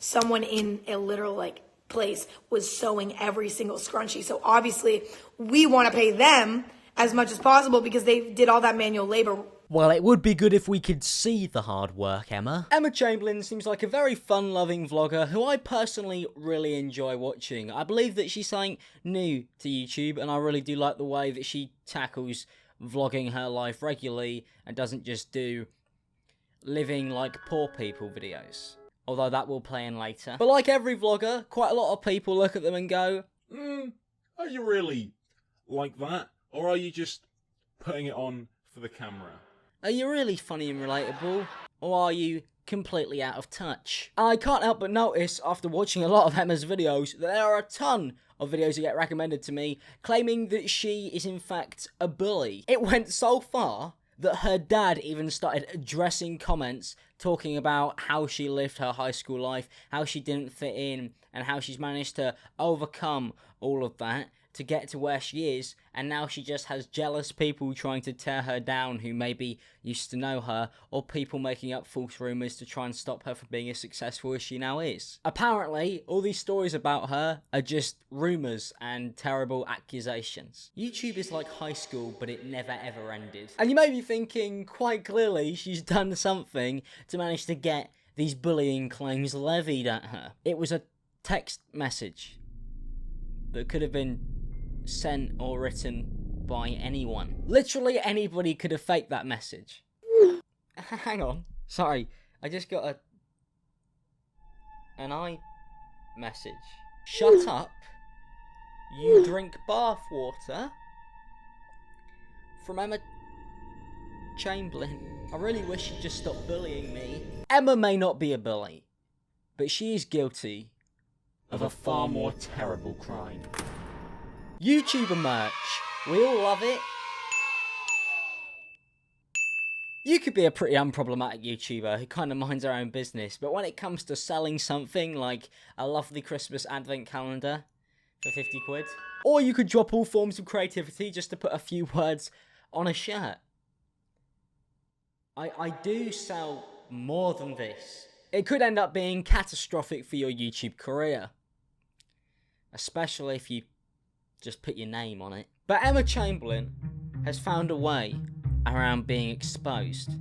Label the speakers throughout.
Speaker 1: someone in a literal like place was sewing every single scrunchie. So obviously we want to pay them as much as possible because they did all that manual labor.
Speaker 2: Well, it would be good if we could see the hard work, Emma. Emma Chamberlain seems like a very fun-loving vlogger who I personally really enjoy watching. I believe that she's something new to YouTube, and I really do like the way that she tackles vlogging her life regularly and doesn't just do living like poor people videos. Although that will play in later. But like every vlogger, quite a lot of people look at them and go,
Speaker 3: are you really like that? Or are you just putting it on for the camera?
Speaker 2: are you really funny and relatable? Or are you completely out of touch? And I can't help but notice, after watching a lot of Emma's videos, that there are a ton of videos that get recommended to me, claiming that she is in fact a bully. It went so far that her dad even started addressing comments talking about how she lived her high school life, how she didn't fit in, and how she's managed to overcome all of that to get to where she is, and now she just has jealous people trying to tear her down who maybe used to know her, or people making up false rumours to try and stop her from being as successful as she now is. Apparently, all these stories about her are just rumours and terrible accusations. YouTube is like high school, but it never ever ended. And you may be thinking, quite clearly, she's done something to manage to get these bullying claims levied at her. It was a text message that could have been sent or written by anyone. Literally anybody could have faked that message. Hang on. Sorry. I just got an iMessage. Shut up. You drink bath water. From Emma Chamberlain. I really wish she'd just stop bullying me. Emma may not be a bully, but she is guilty of a far more terrible crime. YouTuber merch. We all love it. You could be a pretty unproblematic YouTuber who kind of minds her own business, but when it comes to selling something like a lovely Christmas advent calendar for 50 quid, or you could drop all forms of creativity just to put a few words on a shirt. I do sell more than this. It could end up being catastrophic for your YouTube career, especially if you just put your name on it. But Emma Chamberlain has found a way around being exposed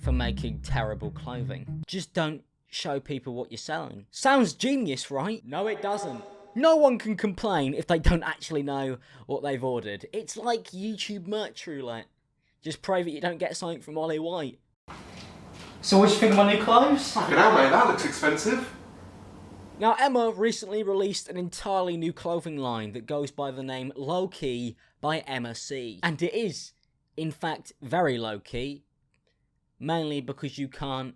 Speaker 2: for making terrible clothing. Just don't show people what you're selling. Sounds genius, right? No, it doesn't. No one can complain if they don't actually know what they've ordered. It's like YouTube merch roulette. Just pray that you don't get something from Ollie White. So what do you think of my new clothes?
Speaker 4: Fucking hell, mate, that looks expensive.
Speaker 2: Now, Emma recently released an entirely new clothing line that goes by the name Low Key by Emma C. And it is, in fact, very low key, mainly because you can't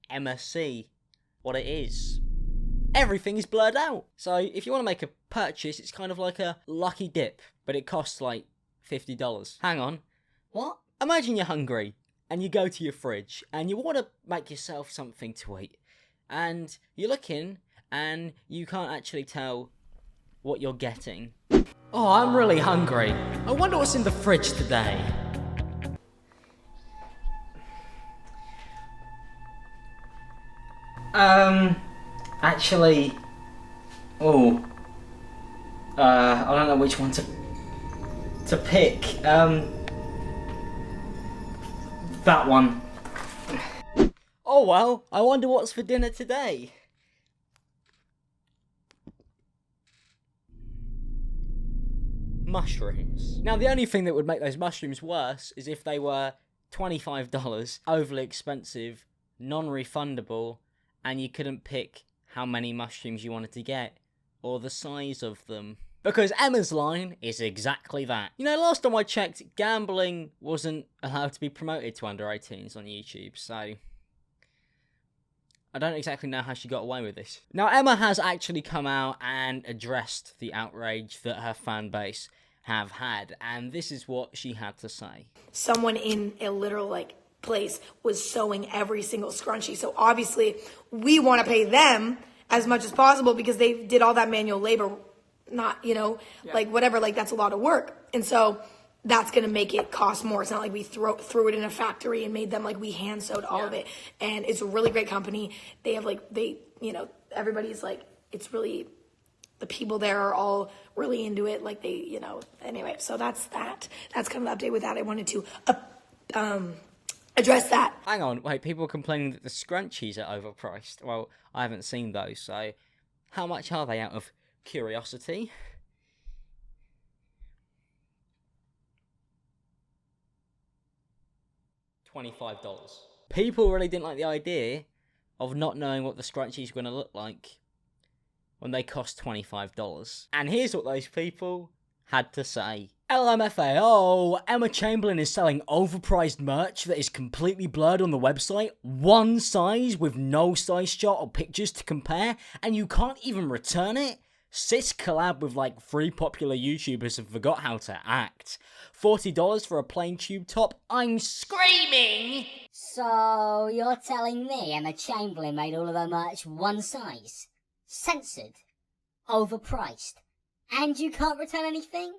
Speaker 2: Emma see what it is. Everything is blurred out. So if you want to make a purchase, it's kind of like a lucky dip, but it costs like $50. Hang on. What? Imagine you're hungry and you go to your fridge and you want to make yourself something to eat. And you're looking and you can't actually tell what you're getting. Oh, I'm really hungry. I wonder what's in the fridge today. Actually... Oh. I don't know which one to pick. That one. Oh well, I wonder what's for dinner today. Mushrooms. Now, the only thing that would make those mushrooms worse is if they were $25, overly expensive, non-refundable, and you couldn't pick how many mushrooms you wanted to get, or the size of them. Because Emma's line is exactly that. You know, last time I checked, gambling wasn't allowed to be promoted to under 18s on YouTube, so I don't exactly know how she got away with this. Now, Emma has actually come out and addressed the outrage that her fan base have had, and this is what she had to say.
Speaker 1: Someone in a literal like place was sewing every single scrunchie. So obviously we want to pay them as much as possible because they did all that manual labor, not, you know, like whatever, like that's a lot of work. And so that's going to make it cost more. It's not like we threw it in a factory and made them, like we hand sewed all of it. And it's a really great company. They have like, you know, everybody's like, it's really, the people there are all really into it. Like they, you know, anyway, so that's that. That's kind of the update with that. I wanted to address that.
Speaker 2: Hang on, wait, people are complaining that the scrunchies are overpriced. Well, I haven't seen those, so how much are they out of curiosity? $25. People really didn't like the idea of not knowing what the scrunchies were going to look like when they cost $25. And here's what those people had to say. LMFAO, Emma Chamberlain is selling overpriced merch that is completely blurred on the website, one size with no size chart or pictures to compare, and you can't even return it? Sis collab with like 3 popular YouTubers and forgot how to act. $40 for a plain tube top? I'm screaming!
Speaker 5: So, you're telling me Emma Chamberlain made all of her merch one size? Censored? Overpriced? And you can't return anything?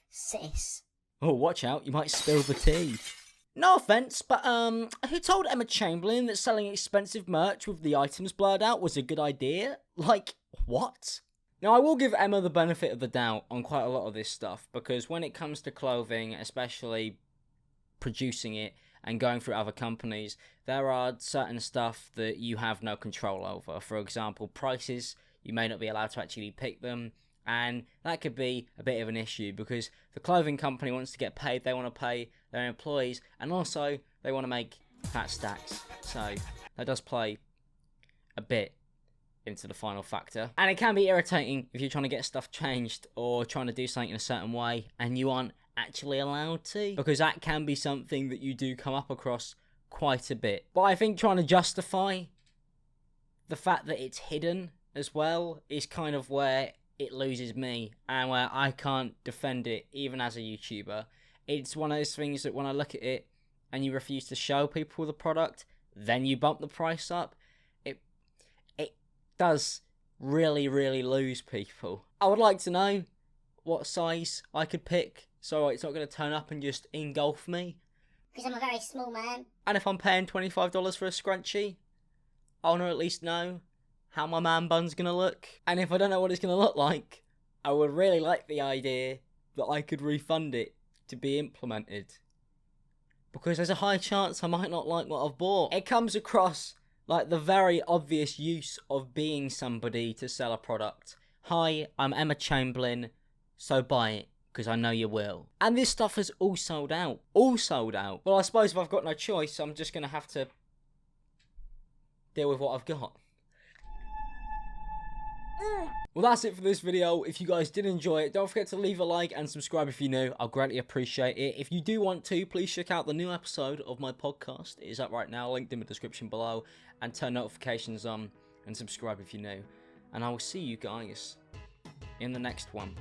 Speaker 5: Sis.
Speaker 2: Oh, watch out, you might spill the tea. No offense, but who told Emma Chamberlain that selling expensive merch with the items blurred out was a good idea? Like, what? Now, I will give Emma the benefit of the doubt on quite a lot of this stuff, because when it comes to clothing, especially producing it and going through other companies, there are certain stuff that you have no control over. For example, prices, you may not be allowed to actually pick them, and that could be a bit of an issue because the clothing company wants to get paid, they want to pay their employees, and also they want to make fat stacks. So that does play a bit into the final factor. And it can be irritating if you're trying to get stuff changed or trying to do something in a certain way and you aren't actually allowed to, because that can be something that you do come up across quite a bit. But I think trying to justify the fact that it's hidden as well is kind of where it loses me and where I can't defend it even as a YouTuber. It's one of those things that when I look at it and you refuse to show people the product, then you bump the price up, it does really, really lose people. I would like to know what size I could pick so it's not going to turn up and just engulf me.
Speaker 5: Because I'm a very small man.
Speaker 2: And if I'm paying $25 for a scrunchie, I want to at least know how my man bun's going to look. And if I don't know what it's going to look like, I would really like the idea that I could refund it to be implemented. Because there's a high chance I might not like what I've bought. It comes across like the very obvious use of being somebody to sell a product. Hi, I'm Emma Chamberlain, so buy it, because I know you will. And this stuff is all sold out. All sold out. Well, I suppose if I've got no choice, I'm just going to have to deal with what I've got. Well, that's it for this video. If you guys did enjoy it, don't forget to leave a like and subscribe if you're new. I'll greatly appreciate it. If you do want to, please check out the new episode of my podcast. It is up right now, linked in the description below. And turn notifications on and subscribe if you're new. And I will see you guys in the next one.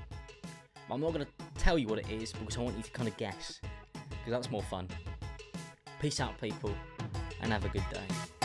Speaker 2: I'm not going to tell you what it is because I want you to kind of guess, because that's more fun. Peace out, people, and have a good day.